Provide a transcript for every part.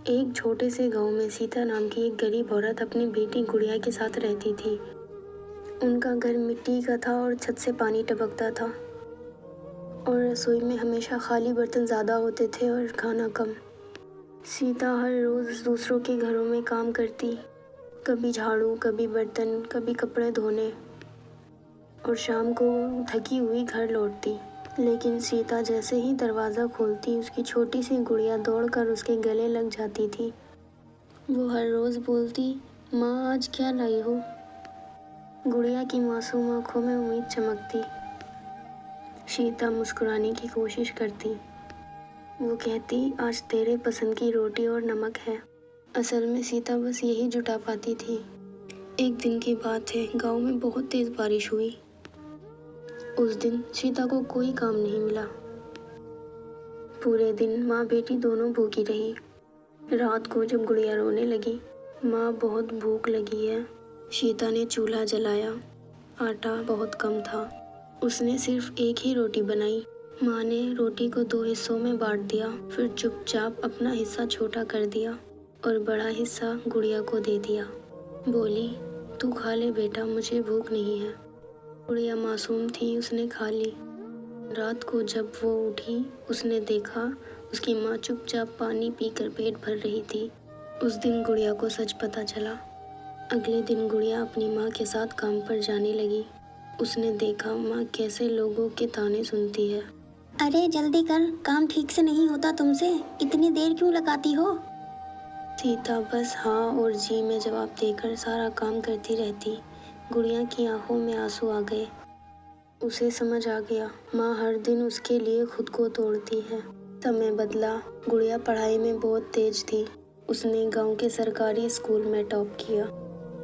एक छोटे से गांव में सीता नाम की एक गरीब औरत अपनी बेटी गुड़िया के साथ रहती थी। उनका घर मिट्टी का था और छत से पानी टपकता था और रसोई में हमेशा खाली बर्तन ज़्यादा होते थे और खाना कम। सीता हर रोज़ दूसरों के घरों में काम करती, कभी झाड़ू, कभी बर्तन, कभी कपड़े धोने, और शाम को थकी हुई घर लौटती। लेकिन सीता जैसे ही दरवाज़ा खोलती, उसकी छोटी सी गुड़िया दौड़कर उसके गले लग जाती थी। वो हर रोज़ बोलती, माँ आज क्या लाई हो? गुड़िया की मासूम आंखों में उम्मीद चमकती। सीता मुस्कुराने की कोशिश करती। वो कहती, आज तेरे पसंद की रोटी और नमक है। असल में सीता बस यही जुटा पाती थी। एक दिन की बात है, गांव में बहुत तेज़ बारिश हुई। उस दिन सीता को कोई काम नहीं मिला। पूरे दिन माँ बेटी दोनों भूखी रही। रात को जब गुड़िया रोने लगी, माँ बहुत भूख लगी है, सीता ने चूल्हा जलाया। आटा बहुत कम था। उसने सिर्फ एक ही रोटी बनाई। माँ ने रोटी को 2 हिस्सों में बांट दिया, फिर चुपचाप अपना हिस्सा छोटा कर दिया और बड़ा हिस्सा गुड़िया को दे दिया। बोली, तू खा ले बेटा, मुझे भूख नहीं है। गुड़िया मासूम थी, उसने खा ली। रात को जब वो उठी, उसने देखा उसकी माँ चुपचाप पानी पीकर पेट भर रही थी। उस दिन गुड़िया को सच पता चला। अगले दिन गुड़िया अपनी माँ के साथ काम पर जाने लगी। उसने देखा माँ कैसे लोगों के ताने सुनती है। अरे जल्दी कर, काम ठीक से नहीं होता तुमसे, इतनी देर क्यों लगाती हो? सीता बस हाँ और जी में जवाब देकर सारा काम करती रहती। गुड़िया की आंखों में आंसू आ गए। उसे समझ आ गया, माँ हर दिन उसके लिए खुद को तोड़ती है। समय बदला। गुड़िया पढ़ाई में बहुत तेज थी। उसने गांव के सरकारी स्कूल में टॉप किया।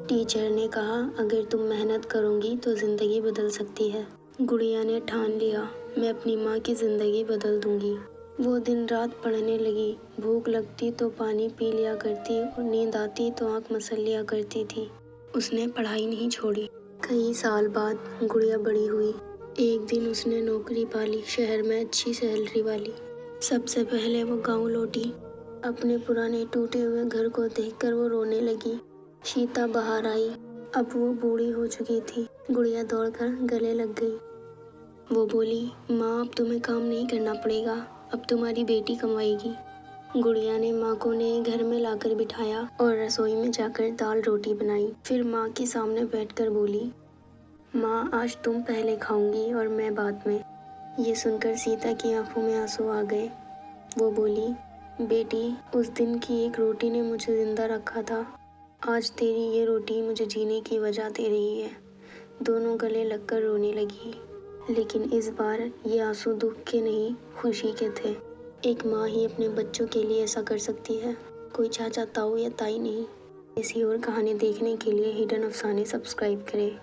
टीचर ने कहा, अगर तुम मेहनत करोगी तो ज़िंदगी बदल सकती है। गुड़िया ने ठान लिया, मैं अपनी माँ की ज़िंदगी बदल दूंगी। वो दिन रात पढ़ने लगी। भूख लगती तो पानी पी लिया करती और नींद आती तो आँख मसल लिया करती थी। उसने पढ़ाई नहीं छोड़ी। कई साल बाद गुड़िया बड़ी हुई। एक दिन उसने नौकरी पाली, शहर में अच्छी सैलरी वाली। सबसे पहले वो गांव लौटी। अपने पुराने टूटे हुए घर को देखकर वो रोने लगी। सीता बाहर आई। अब वो बूढ़ी हो चुकी थी। गुड़िया दौड़कर गले लग गई। वो बोली, माँ अब तुम्हें काम नहीं करना पड़ेगा, अब तुम्हारी बेटी कमाएगी। गुड़िया ने माँ को नए घर में लाकर बिठाया और रसोई में जाकर दाल रोटी बनाई। फिर माँ के सामने बैठकर बोली, माँ आज तुम पहले खाऊंगी और मैं बाद में। ये सुनकर सीता की आंखों में आंसू आ गए। वो बोली, बेटी उस दिन की एक रोटी ने मुझे जिंदा रखा था, आज तेरी ये रोटी मुझे जीने की वजह दे रही है। दोनों गले लगकर रोने लगी। लेकिन इस बार ये आंसू दुख के नहीं, खुशी के थे। एक माँ ही अपने बच्चों के लिए ऐसा कर सकती है, कोई चाचा ताऊ या ताई नहीं। ऐसी और कहानी देखने के लिए हिडन अफसाने सब्सक्राइब करें।